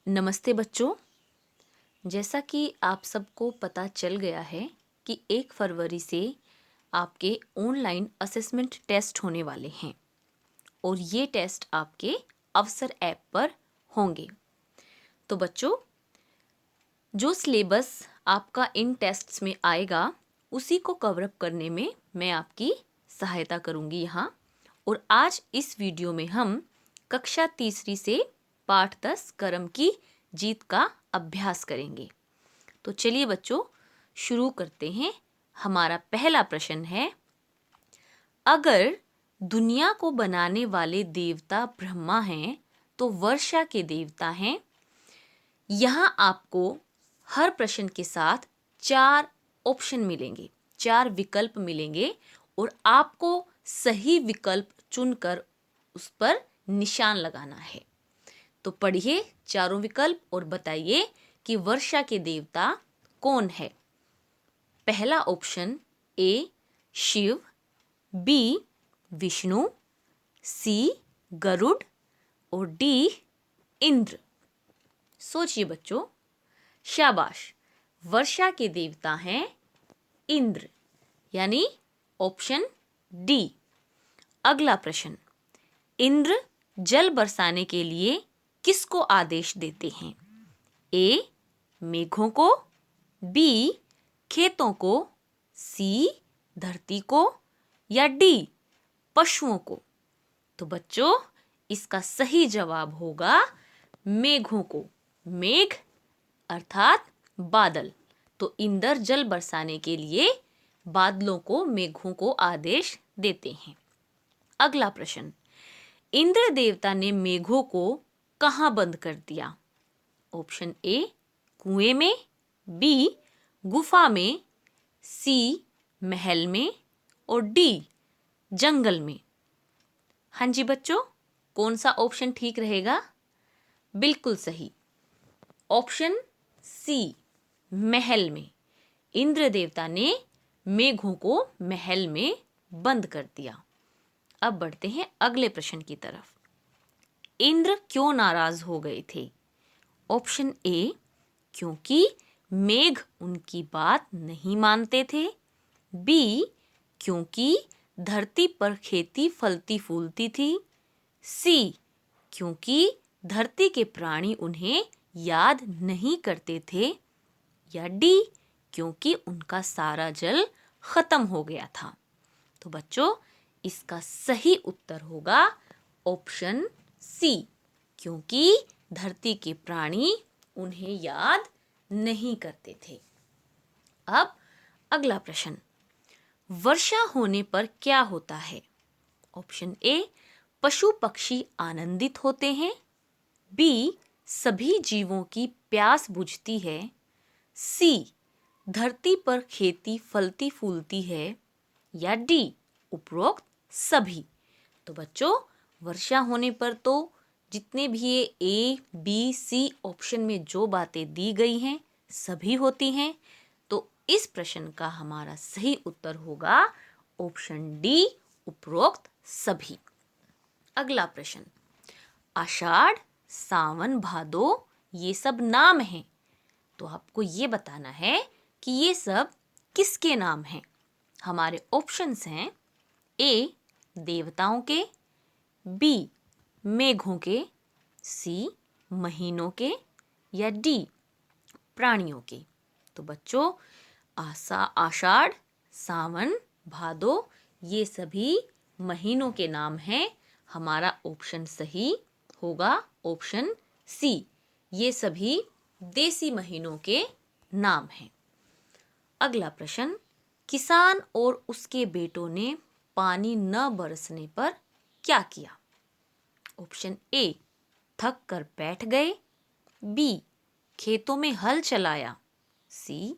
नमस्ते बच्चों। जैसा कि आप सबको पता चल गया है कि 1 फरवरी से आपके ऑनलाइन असेसमेंट टेस्ट होने वाले हैं और ये टेस्ट आपके अवसर ऐप पर होंगे। तो बच्चों, जो सिलेबस आपका इन टेस्ट्स में आएगा उसी को कवर अप करने में मैं आपकी सहायता करूंगी यहाँ। और आज इस वीडियो में हम कक्षा तीसरी से पाठ 10 कर्म की जीत का अभ्यास करेंगे। तो चलिए बच्चों, शुरू करते हैं। हमारा पहला प्रश्न है, अगर दुनिया को बनाने वाले देवता ब्रह्मा हैं तो वर्षा के देवता हैं। यहाँ आपको हर प्रश्न के साथ 4 ऑप्शन मिलेंगे, 4 विकल्प मिलेंगे और आपको सही विकल्प चुनकर उस पर निशान लगाना है। तो पढ़िए चारों विकल्प और बताइए कि वर्षा के देवता कौन है। पहला option A Shiva, B Vishnu, C Garuda और डी इंद्र। सोचिए बच्चों, शाबाश। वर्षा के देवता हैं इंद्र, यानी ऑप्शन डी। अगला प्रश्न, इंद्र जल बरसाने के लिए किसको आदेश देते हैं? ए मेघों को, बी खेतों को, सी धरती को या डी पशुओं को। तो बच्चों, इसका सही जवाब होगा मेघों को। मेघ अर्थात बादल। तो इंद्र जल बरसाने के लिए बादलों को, मेघों को आदेश देते हैं। अगला प्रश्न, इंद्र देवता ने मेघों को कहाँ बंद कर दिया? ऑप्शन ए कुएं में, बी गुफा में, सी महल में और डी जंगल में। हाँ जी बच्चों, कौन सा ऑप्शन ठीक रहेगा? बिल्कुल सही, ऑप्शन सी महल में। इंद्र देवता ने मेघों को महल में बंद कर दिया। अब बढ़ते हैं अगले प्रश्न की तरफ। इंद्र क्यों नाराज हो गए थे? ऑप्शन ए क्योंकि मेघ उनकी बात नहीं मानते थे, बी क्योंकि धरती पर खेती फलती फूलती थी, सी क्योंकि धरती के प्राणी उन्हें याद नहीं करते थे या डी क्योंकि उनका सारा जल खत्म हो गया था। तो बच्चों, इसका सही उत्तर होगा ऑप्शन सी, क्योंकि धरती के प्राणी उन्हें याद नहीं करते थे। अब अगला प्रश्न, वर्षा होने पर क्या होता है? ऑप्शन ए पशु पक्षी आनंदित होते हैं, बी सभी जीवों की प्यास बुझती है, सी धरती पर खेती फलती फूलती है या डी उपरोक्त सभी। तो बच्चों, वर्षा होने पर तो जितने भी ये ए बी सी ऑप्शन में जो बातें दी गई हैं सभी होती हैं। तो इस प्रश्न का हमारा सही उत्तर होगा ऑप्शन डी उपरोक्त सभी। अगला प्रश्न, आषाढ़ सावन भादो ये सब नाम हैं, तो आपको ये बताना है कि ये सब किसके नाम हैं। हमारे ऑप्शंस हैं ए देवताओं के, बी मेघों के, सी महीनों के या डी प्राणियों के। तो बच्चों, आषाढ़ सावन भादो ये सभी महीनों के नाम हैं। हमारा ऑप्शन सही होगा ऑप्शन सी, ये सभी देसी महीनों के नाम हैं। अगला प्रश्न, किसान और उसके बेटों ने पानी न बरसने पर क्या किया? ऑप्शन ए थक कर बैठ गए, बी खेतों में हल चलाया, सी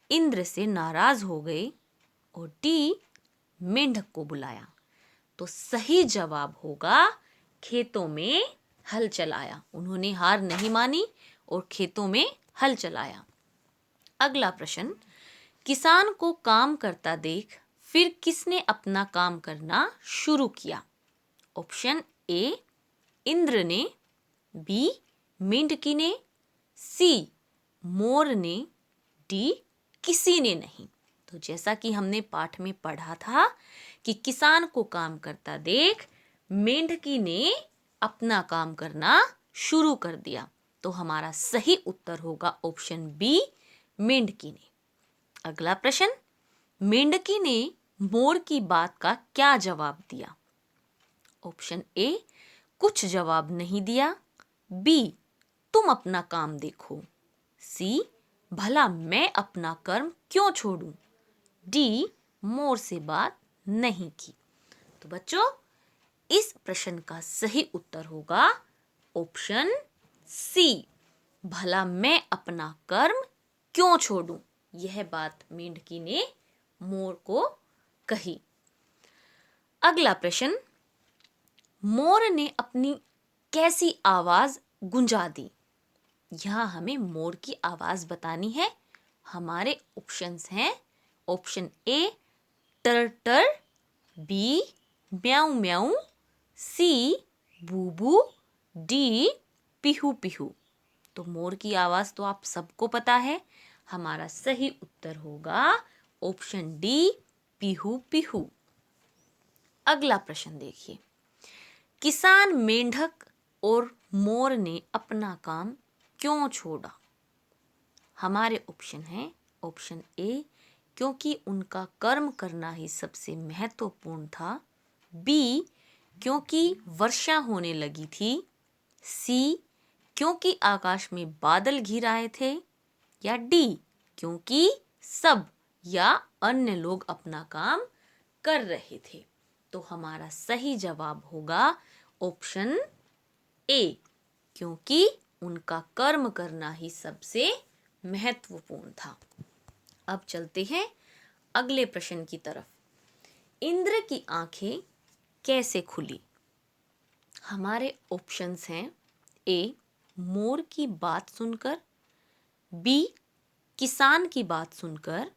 इंद्र से नाराज हो गए और डी मेंढक को बुलाया। तो सही जवाब होगा खेतों में हल चलाया। उन्होंने हार नहीं मानी और खेतों में हल चलाया। अगला प्रश्न, किसान को काम करता देख फिर किसने अपना काम करना शुरू किया? ऑप्शन ए इंद्र ने, बी मेंढकी ने, सी मोर ने, डी किसी ने नहीं। तो जैसा कि हमने पाठ में पढ़ा था कि किसान को काम करता देख मेंढकी ने अपना काम करना शुरू कर दिया। तो हमारा सही उत्तर होगा ऑप्शन बी, मेंढकी ने। अगला प्रश्न, मेंढकी ने मोर की बात का क्या जवाब दिया? ऑप्शन ए, कुछ जवाब नहीं दिया। बी, तुम अपना काम देखो। सी, भला मैं अपना कर्म क्यों छोड़ूं। डी, मोर से बात नहीं की। तो बच्चों, इस प्रश्न का सही उत्तर होगा ऑप्शन सी, भला मैं अपना कर्म क्यों छोड़ूं। यह बात मेंढकी ने मोर को कही। अगला प्रश्न, मोर ने अपनी कैसी आवाज गुंजा दी? यहां हमें मोर की आवाज बतानी है। हमारे ऑप्शंस हैं, ऑप्शन ए टर टर, बी म्याऊ म्याऊ, सी बूबू, डी पिहू पिहू। तो मोर की आवाज तो आप सबको पता है। हमारा सही उत्तर होगा ऑप्शन डी, पिहू पिहू। अगला प्रश्न देखिए, किसान मेंढक और मोर ने अपना काम क्यों छोड़ा? हमारे ऑप्शन हैं, ऑप्शन ए क्योंकि उनका कर्म करना ही सबसे महत्वपूर्ण था। बी, क्योंकि वर्षा होने लगी थी। सी, क्योंकि आकाश में बादल घिर आए थे। या डी, क्योंकि सब या अन्य लोग अपना काम कर रहे थे। तो हमारा सही जवाब होगा ऑप्शन ए, क्योंकि उनका कर्म करना ही सबसे महत्वपूर्ण था। अब चलते हैं अगले प्रश्न की तरफ। इंद्र की आंखें कैसे खुली? हमारे ऑप्शंस हैं, ए मोर की बात सुनकर, बी किसान की बात सुनकर,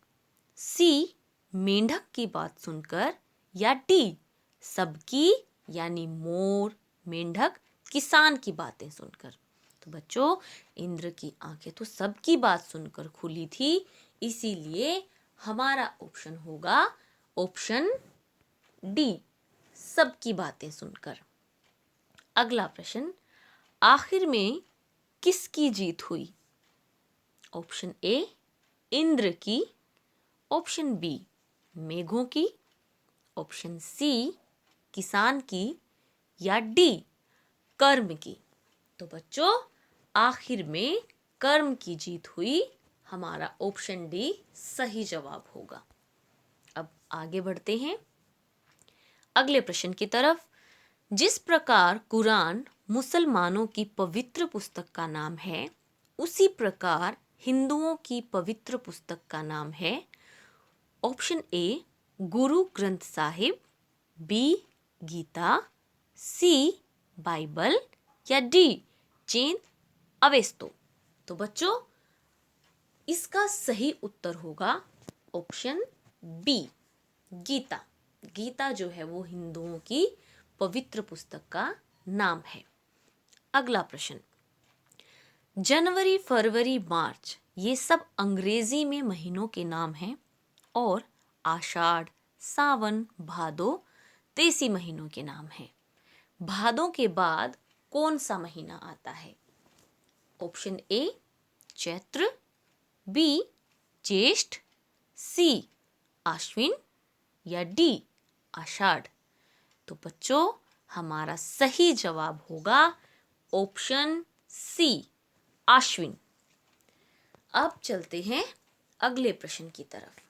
सी मेंढक की बात सुनकर, या डी सबकी यानी मोर, मेंढक, किसान की बातें सुनकर। तो बच्चों, इंद्र की आंखें तो सबकी बात सुनकर खुली थी, इसीलिए हमारा ऑप्शन होगा ऑप्शन डी, सबकी बातें सुनकर। अगला प्रश्न, आखिर में किसकी जीत हुई? ऑप्शन ए इंद्र की, ऑप्शन बी मेघों की, ऑप्शन सी किसान की, या डी कर्म की। तो बच्चों, आखिर में कर्म की जीत हुई। हमारा ऑप्शन डी सही जवाब होगा। अब आगे बढ़ते हैं अगले प्रश्न की तरफ। जिस प्रकार कुरान मुसलमानों की पवित्र पुस्तक का नाम है, उसी प्रकार हिंदुओं की पवित्र पुस्तक का नाम है। Option A Guru Granth Sahib, B Gita, C Bible, या डी जैन अवेस्तो। तो बच्चों, इसका सही उत्तर होगा ऑप्शन बी, गीता। गीता जो है वो हिंदुओं की पवित्र पुस्तक का नाम है। अगला प्रश्न, जनवरी, फरवरी, मार्च ये सब अंग्रेजी में महीनों के नाम हैं और आषाढ़, सावन, भादो देसी महीनों के नाम हैं। भादों के बाद कौन सा महीना आता है? ऑप्शन ए चैत्र, बी ज्येष्ठ, सी आश्विन, या डी आषाढ़। तो बच्चों, हमारा सही जवाब होगा ऑप्शन सी आश्विन। अब चलते हैं अगले प्रश्न की तरफ।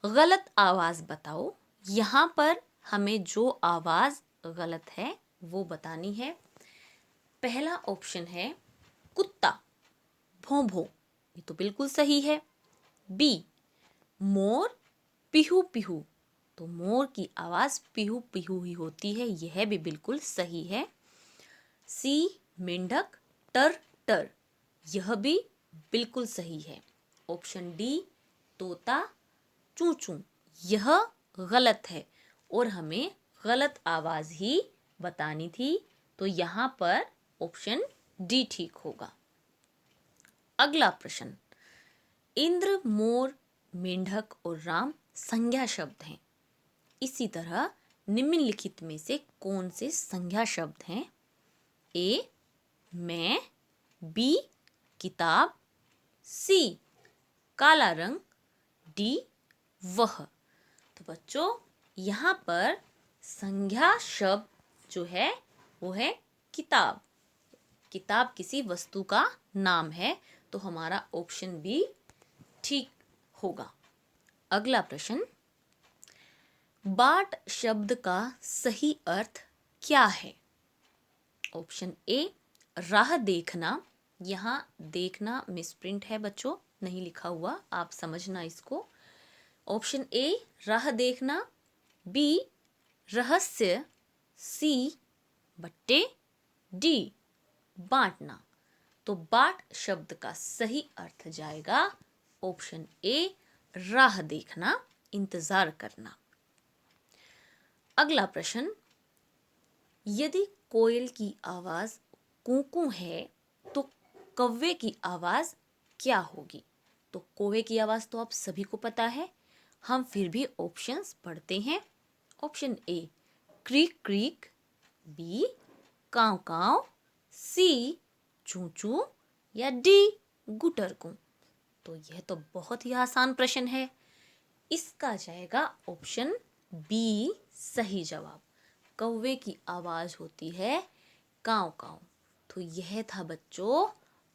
गलत आवाज बताओ। यहां पर हमें जो आवाज गलत है वो बतानी है। पहला ऑप्शन है कुत्ता, भों भों, ये तो बिल्कुल सही है। बी मोर, पिहू पिहू, तो मोर की आवाज पिहू पिहू ही होती है, यह भी बिल्कुल सही है। सी मेंढक, टर टर, यह भी बिल्कुल सही है। ऑप्शन डी तोता, चू चू, यह गलत है और हमें गलत आवाज ही बतानी थी। तो यहाँ पर ऑप्शन डी ठीक होगा। अगला प्रश्न, इंद्र, मोर, मेंढक और राम संज्ञा शब्द हैं। इसी तरह निम्नलिखित में से कौन से संज्ञा शब्द हैं? ए मैं, बी किताब, सी काला रंग, डी वह। तो बच्चों यहाँ पर संज्ञा शब्द जो है वो है किताब। किताब किसी वस्तु का नाम है, तो हमारा ऑप्शन बी ठीक होगा। अगला प्रश्न, बाट शब्द का सही अर्थ क्या है? ऑप्शन ए राह देखना। यहाँ देखना मिसप्रिंट है बच्चों, नहीं लिखा हुआ, आप समझना इसको। ऑप्शन ए राह देखना, बी रहस्य, सी बट्टे, डी बांटना। तो बाट शब्द का सही अर्थ जाएगा ऑप्शन ए राह देखना, इंतजार करना। अगला प्रश्न, यदि कोयल की आवाज कूकू है तो कौवे की आवाज क्या होगी? तो कौवे की आवाज तो आप सभी को पता है, हम फिर भी ऑप्शंस पढ़ते हैं। Option A creak creak, B caw caw, सी चू चू या डी गुटरगू। तो यह तो बहुत ही आसान प्रश्न है, इसका जाएगा ऑप्शन बी सही जवाब। कौवे की आवाज होती है काव काव। तो यह था बच्चों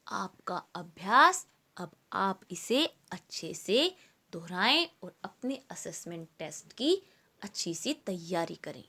आपका अभ्यास। अब आप इसे अच्छे से दोहराएं और अपने असेसमेंट टेस्ट की अच्छी सी तैयारी करें।